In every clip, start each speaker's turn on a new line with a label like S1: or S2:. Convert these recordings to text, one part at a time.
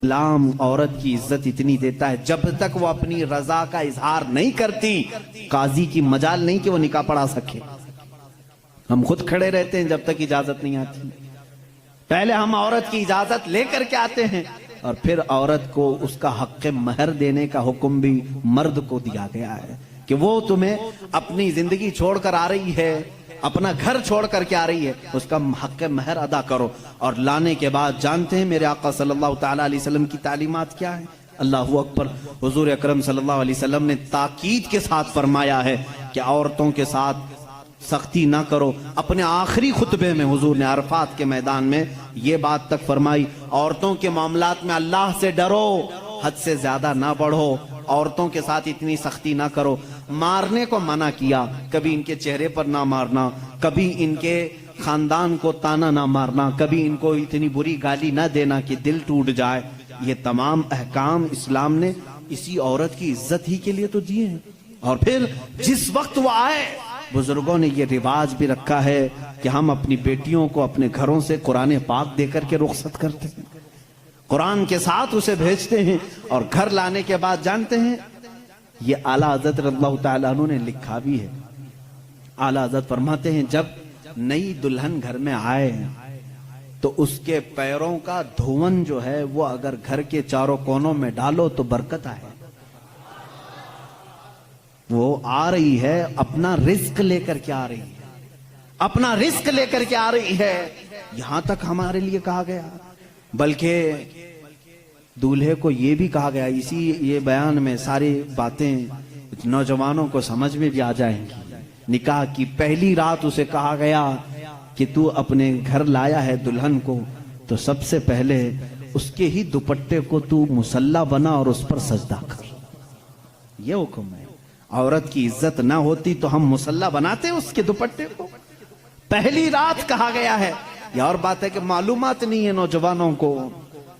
S1: اسلام عورت کی عزت اتنی دیتا ہے جب تک وہ اپنی رضا کا اظہار نہیں کرتی قاضی کی مجال نہیں کہ وہ نکاح پڑھا سکے۔ ہم خود کھڑے رہتے ہیں جب تک اجازت نہیں آتی، پہلے ہم عورت کی اجازت لے کر کے آتے ہیں اور پھر عورت کو اس کا حق مہر دینے کا حکم بھی مرد کو دیا گیا ہے کہ وہ تمہیں اپنی زندگی چھوڑ کر آ رہی ہے، اپنا گھر چھوڑ کر کے آ رہی ہے، اس کا حق مہر ادا کرو۔ اور لانے کے بعد جانتے ہیں میرے آقا صلی اللہ تعالیٰ علیہ وسلم کی تعلیمات کیا ہے؟ اللہ اکبر۔ حضور اکرم صلی اللہ علیہ وسلم نے تاکید کے ساتھ فرمایا ہے کہ عورتوں کے ساتھ سختی نہ کرو۔ اپنے آخری خطبے میں حضور نے عرفات کے میدان میں یہ بات تک فرمائی، عورتوں کے معاملات میں اللہ سے ڈرو، حد سے زیادہ نہ بڑھو، عورتوں کے ساتھ اتنی سختی نہ کرو۔ مارنے کو منع کیا، کبھی ان کے چہرے پر نہ مارنا، کبھی ان کے خاندان کو تانا نہ مارنا، کبھی ان کو اتنی بری گالی نہ دینا کہ دل ٹوٹ جائے۔ یہ تمام احکام اسلام نے اسی عورت کی عزت ہی کے لیے تو دیے ہیں۔ اور پھر جس وقت وہ آئے، بزرگوں نے یہ رواج بھی رکھا ہے کہ ہم اپنی بیٹیوں کو اپنے گھروں سے قرآن پاک دے کر کے رخصت کرتے ہیں، قرآن کے ساتھ اسے بھیجتے ہیں، اور گھر لانے کے بعد جانتے ہیں یہ اعلیٰ حضرت رضی اللہ تعالیٰ عنہ نے لکھا بھی ہے۔ اعلیٰ حضرت فرماتے ہیں جب نئی دلہن گھر میں آئے تو اس کے پیروں کا دھون جو ہے وہ اگر گھر کے چاروں کونوں میں ڈالو تو برکت آئے۔ وہ آ رہی ہے اپنا رزق لے کر کے آ رہی ہے، اپنا رزق لے کر کے آ رہی ہے، یہاں تک ہمارے لیے کہا گیا۔ بلکہ دولہے کو یہ بھی کہا گیا، اسی یہ بیان میں ساری باتیں نوجوانوں کو سمجھ میں بھی آ جائیں گی۔ نکاح کی پہلی رات اسے کہا گیا کہ تو اپنے گھر لایا ہے دلہن کو تو سب سے پہلے اس کے ہی دوپٹے کو تو مصلی بنا اور اس پر سجدہ کر۔ یہ حکم ہے۔ عورت کی عزت نہ ہوتی تو ہم مصلی بناتے اس کے دوپٹے کو؟ پہلی رات کہا گیا ہے۔ یہ اور بات ہے کہ معلومات نہیں ہے نوجوانوں کو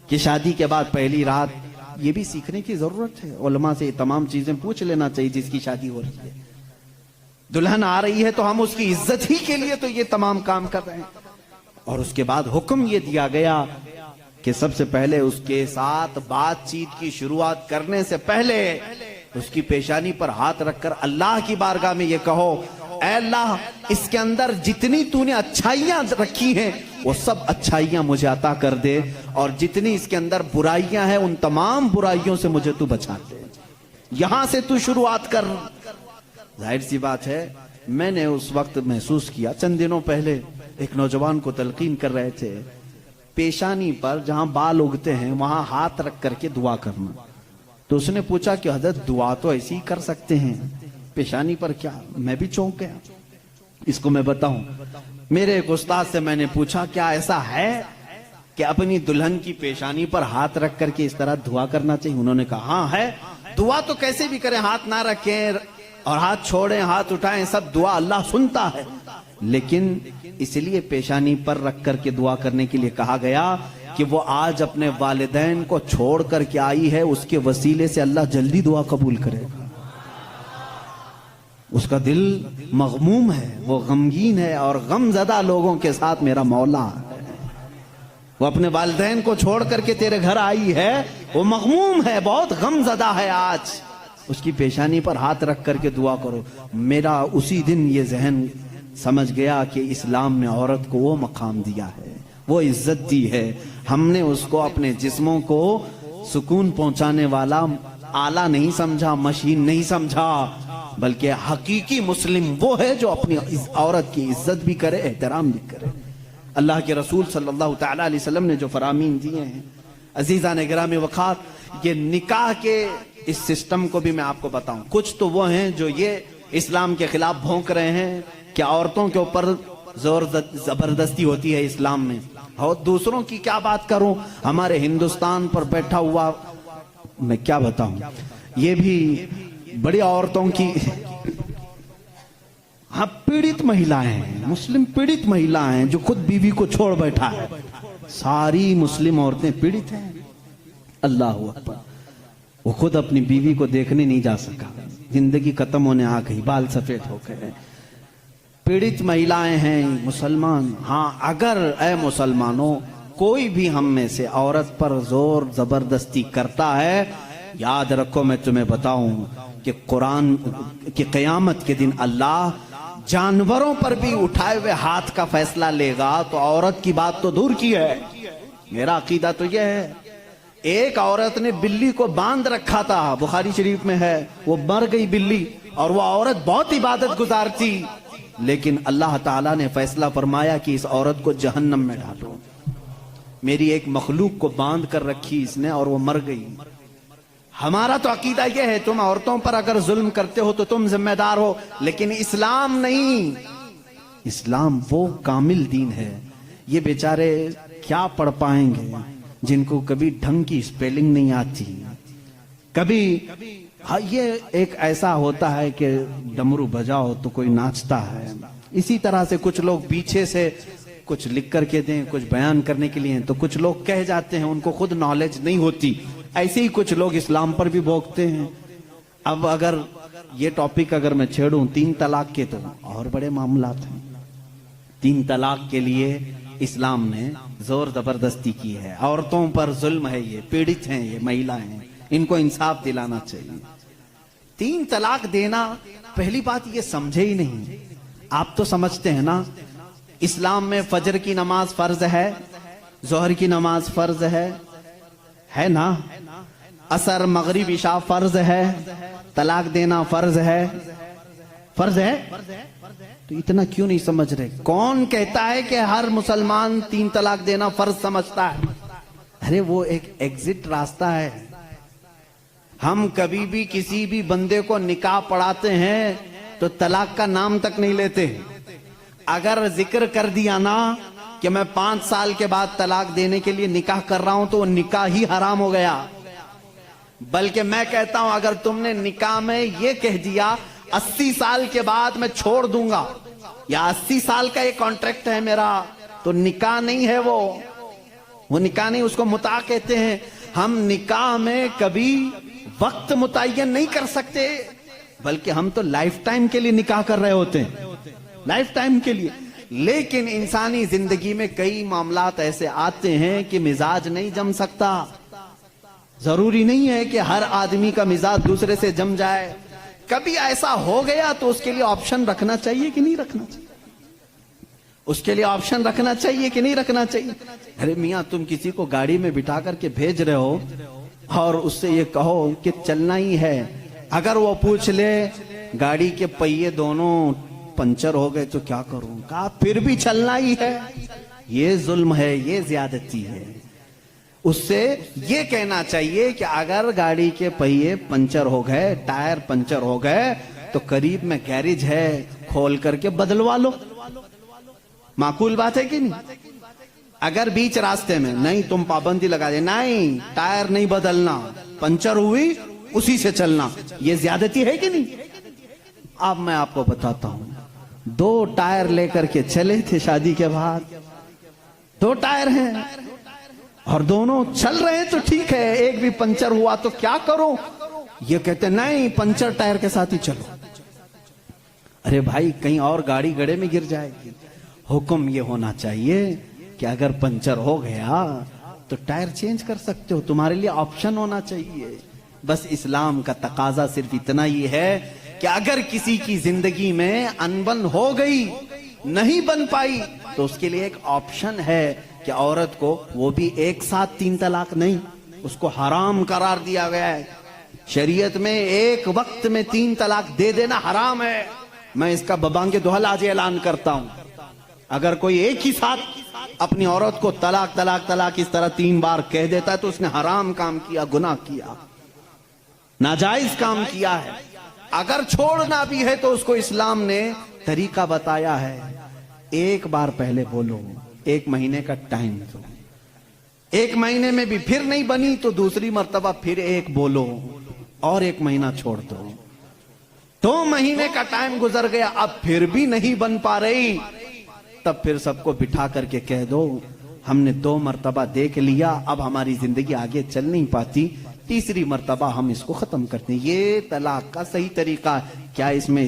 S1: کہ شادی کے بعد پہلی رات، یہ بھی سیکھنے کی ضرورت ہے۔ علماء سے یہ تمام چیزیں پوچھ لینا چاہیے جس کی شادی ہو رہی ہے۔ دلہن آ رہی ہے تو ہم اس کی عزت ہی کے لیے تو یہ تمام کام کر رہے ہیں۔ اور اس کے بعد حکم یہ دیا گیا کہ سب سے پہلے اس کے ساتھ بات چیت کی شروعات کرنے سے پہلے اس کی پیشانی پر ہاتھ رکھ کر اللہ کی بارگاہ میں یہ کہو، اے اللہ اس کے اندر جتنی تو نے اچھائیاں رکھی ہیں وہ سب اچھائیاں مجھے عطا کر دے، اور جتنی اس کے اندر برائیاں ہیں ان تمام برائیوں سے مجھے تو بچا دے۔ یہاں سے تو شروعات کر۔ ظاہر سی بات ہے، میں نے اس وقت محسوس کیا، چند دنوں پہلے ایک نوجوان کو تلقین کر رہے تھے، پیشانی پر جہاں بال اگتے ہیں وہاں ہاتھ رکھ کر کے دعا کرنا۔ تو اس نے پوچھا کہ حضرت دعا تو ایسی ہی کر سکتے ہیں، پیشانی پر کیا؟ میں بھی چونک گیا۔ اس کو میں بتاؤں، میرے ایک استاد سے میں نے پوچھا کیا ایسا ہے کہ اپنی دلہن کی پیشانی پر ہاتھ رکھ کر کے اس طرح دعا کرنا چاہیے؟ انہوں نے کہا ہاں ہے۔ دعا تو کیسے بھی کریں، ہاتھ نہ رکھیں اور ہاتھ چھوڑیں، ہاتھ اٹھائیں، سب دعا اللہ سنتا ہے، لیکن اس لیے پیشانی پر رکھ کر کے دعا کرنے کے لیے کہا گیا کہ وہ آج اپنے والدین کو چھوڑ کر کے آئی ہے، اس کے وسیلے سے اللہ جلدی دعا قبول کرے گا۔ اس کا دل مغموم ہے، وہ غمگین ہے، اور غم زدہ لوگوں کے ساتھ میرا مولا ہے۔ وہ اپنے والدین کو چھوڑ کر کے تیرے گھر آئی ہے، وہ مغموم ہے، بہت غم زدہ ہے، آج اس کی پیشانی پر ہاتھ رکھ کر کے دعا کرو۔ میرا اسی دن یہ ذہن سمجھ گیا کہ اسلام نے عورت کو وہ مقام دیا ہے، وہ عزت دی ہے۔ ہم نے اس کو اپنے جسموں کو سکون پہنچانے والا آلہ نہیں سمجھا، مشین نہیں سمجھا، بلکہ حقیقی مسلم وہ ہے جو اپنی عورت کی عزت بھی کرے، احترام بھی کرے۔ اللہ کے رسول صلی اللہ تعالیٰ علیہ وسلم نے جو فرامین دیے ہیں، عزیزان گرامی وقار، یہ نکاح کے اس سسٹم کو بھی میں آپ کو بتاؤں۔ کچھ تو وہ ہیں جو یہ اسلام کے خلاف بھونک رہے ہیں کہ عورتوں کے اوپر زور زبردستی ہوتی ہے اسلام میں، اور دوسروں کی کیا بات کروں، ہمارے ہندوستان پر بیٹھا ہوا میں کیا بتاؤں، یہ بھی بڑی عورتوں کی ہاں پیڑت مہیلائیں ہیں، مسلم پیڑت مہیلائیں ہیں جو خود بیوی کو چھوڑ بیٹھا ہے۔ ساری مسلم عورتیں پیڑت ہیں۔ اللہ اکبر۔ وہ خود اپنی بیوی کو دیکھنے نہیں جا سکا، زندگی ختم ہونے آ گئی، بال سفید ہو گئے، پیڑت مہیلائیں ہیں مسلمان۔ ہاں اگر اے مسلمانوں کوئی بھی ہم میں سے عورت پر زور زبردستی کرتا ہے، یاد رکھو میں تمہیں بتاؤں کہ قرآن کی قیامت کے دن اللہ جانوروں پر بھی اٹھائے ہوئے ہاتھ کا فیصلہ لے گا، تو عورت کی بات تو دور کی ہے۔ میرا عقیدہ تو یہ ہے، ایک عورت نے بلی کو باندھ رکھا تھا، بخاری شریف میں ہے، وہ مر گئی بلی، اور وہ عورت بہت عبادت گزار تھی، لیکن اللہ تعالیٰ نے فیصلہ فرمایا کہ اس عورت کو جہنم میں ڈالو۔ میری ایک مخلوق کو باندھ کر رکھی اس نے اور وہ مر گئی۔ ہمارا تو عقیدہ یہ ہے، تم عورتوں پر اگر ظلم کرتے ہو تو تم ذمہ دار ہو، لیکن اسلام نہیں۔ اسلام وہ کامل دین ہے۔ یہ بیچارے کیا پڑھ پائیں گے جن کو کبھی ڈھنگ کی سپیلنگ نہیں آتی، کبھی یہ ایک ایسا ہوتا ہے کہ ڈمرو بجاؤ تو کوئی ناچتا ہے، اسی طرح سے کچھ لوگ پیچھے سے کچھ لکھ کر کے دیں، کچھ بیان کرنے کے لیے، تو کچھ لوگ کہہ جاتے ہیں، ان کو خود نالج نہیں ہوتی، ایسے ہی کچھ لوگ اسلام پر بھی بھوکتے ہیں۔ اب اگر یہ ٹاپک اگر میں چھیڑوں 3 طلاق کے، تو اور بڑے معاملات ہیں۔ 3 طلاق کے لیے اسلام نے زور زبردستی کی ہے، عورتوں پر ظلم ہے، یہ پیڑت ہیں، یہ مہیلا ہیں، ان کو انصاف دلانا چاہیے۔ 3 طلاق دینا، پہلی بات یہ سمجھے ہی نہیں۔ آپ تو سمجھتے ہیں نا، اسلام میں فجر کی نماز فرض ہے، ظہر کی نماز فرض ہے نا، عصر مغرب عشاء فرض ہے، طلاق دینا فرض ہے، فرض ہے، تو اتنا کیوں نہیں سمجھ رہے؟ کون کہتا ہے کہ ہر مسلمان 3 طلاق دینا فرض سمجھتا ہے؟ ارے وہ ایک ایگزٹ راستہ ہے۔ ہم کبھی بھی کسی بھی بندے کو نکاح پڑھاتے ہیں تو طلاق کا نام تک نہیں لیتے۔ اگر ذکر کر دیا نا کہ میں 5 سال کے بعد طلاق دینے کے لیے نکاح کر رہا ہوں، تو وہ نکاح ہی حرام ہو گیا۔ بلکہ میں کہتا ہوں، اگر تم نے نکاح میں یہ کہہ دیا 80 سال کے بعد میں چھوڑ دوں گا، یا 80 سال کا یہ کانٹریکٹ ہے میرا، تو نکاح نہیں ہے، وہ نکاح نہیں، اس کو متع کہتے ہیں۔ ہم نکاح میں کبھی وقت متعین نہیں کر سکتے، بلکہ ہم تو لائف ٹائم کے لیے نکاح کر رہے ہوتے ہیں، لائف ٹائم کے لیے۔ لیکن انسانی زندگی میں کئی معاملات ایسے آتے ہیں کہ مزاج نہیں جم سکتا۔ ضروری نہیں ہے کہ ہر آدمی کا مزاج دوسرے سے جم جائے۔ کبھی ایسا ہو گیا تو اس کے لیے آپشن رکھنا چاہیے کہ نہیں رکھنا چاہیے؟ اس کے لیے آپشن رکھنا چاہیے کہ نہیں رکھنا چاہیے؟ ارے میاں، تم کسی کو گاڑی میں بٹھا کر کے بھیج رہے ہو اور اس سے یہ کہو کہ چلنا ہی ہے، اگر وہ پوچھ لے گاڑی کے پہیے دونوں پنچر ہو گئے تو کیا کروں؟ کہا پھر بھی چلنا ہی ہے۔ یہ ظلم ہے، یہ زیادتی ہے۔ اس سے یہ کہنا چاہیے کہ اگر گاڑی کے پہیے پنچر ہو گئے، ٹائر پنچر ہو گئے، تو قریب میں گیریج ہے، کھول کر کے بدلوا لو۔ معقول بات ہے کہ نہیں؟ اگر بیچ راستے میں نہیں، تم پابندی لگا دے، نہیں ٹائر نہیں بدلنا، پنچر ہوئی اسی سے چلنا، یہ زیادتی ہے کہ نہیں؟ اب میں آپ کو بتاتا ہوں، 2 ٹائر لے کر کے چلے تھے شادی کے بعد، 2 ٹائر ہیں اور دونوں چل رہے ہیں تو ٹھیک ہے، ایک بھی پنچر ہوا تو کیا کرو؟ یہ کہتے نہیں، پنچر ٹائر کے ساتھ ہی چلو۔ ارے بھائی، کہیں اور گاڑی گڑے میں گر جائے گی۔ حکم یہ ہونا چاہیے کہ اگر پنچر ہو گیا تو ٹائر چینج کر سکتے ہو، تمہارے لیے آپشن ہونا چاہیے۔ بس اسلام کا تقاضا صرف اتنا ہی ہے کہ اگر کسی کی زندگی میں انبن ہو گئی، نہیں بن پائی، تو اس کے لیے ایک آپشن ہے کہ عورت کو، وہ بھی ایک ساتھ 3 طلاق نہیں، اس کو حرام قرار دیا گیا ہے۔ شریعت میں ایک وقت میں 3 طلاق دے دینا حرام ہے۔ میں اس کا ببانگ دہل آج اعلان کرتا ہوں، اگر کوئی ایک ہی ساتھ اپنی عورت کو طلاق طلاق طلاق اس طرح 3 بار کہہ دیتا ہے تو اس نے حرام کام کیا، گناہ کیا، ناجائز کام کیا ہے۔ اگر چھوڑنا بھی ہے تو اس کو اسلام نے طریقہ بتایا ہے، ایک بار پہلے بولو، 1 مہینے کا ٹائم دو، 1 مہینے میں بھی پھر نہیں بنی تو دوسری مرتبہ پھر 1 بولو اور 1 مہینہ چھوڑ دو۔ 2 مہینے کا ٹائم گزر گیا، اب پھر بھی نہیں بن پا رہی، تب پھر سب کو بٹھا کر کے کہہ دو ہم نے 2 مرتبہ دیکھ لیا، اب ہماری زندگی آگے چل نہیں پاتی، تیسری مرتبہ ہم اس کو ختم کرتے ہیں۔ یہ طلاق کا صحیح طریقہ ہے۔ کیا اس میں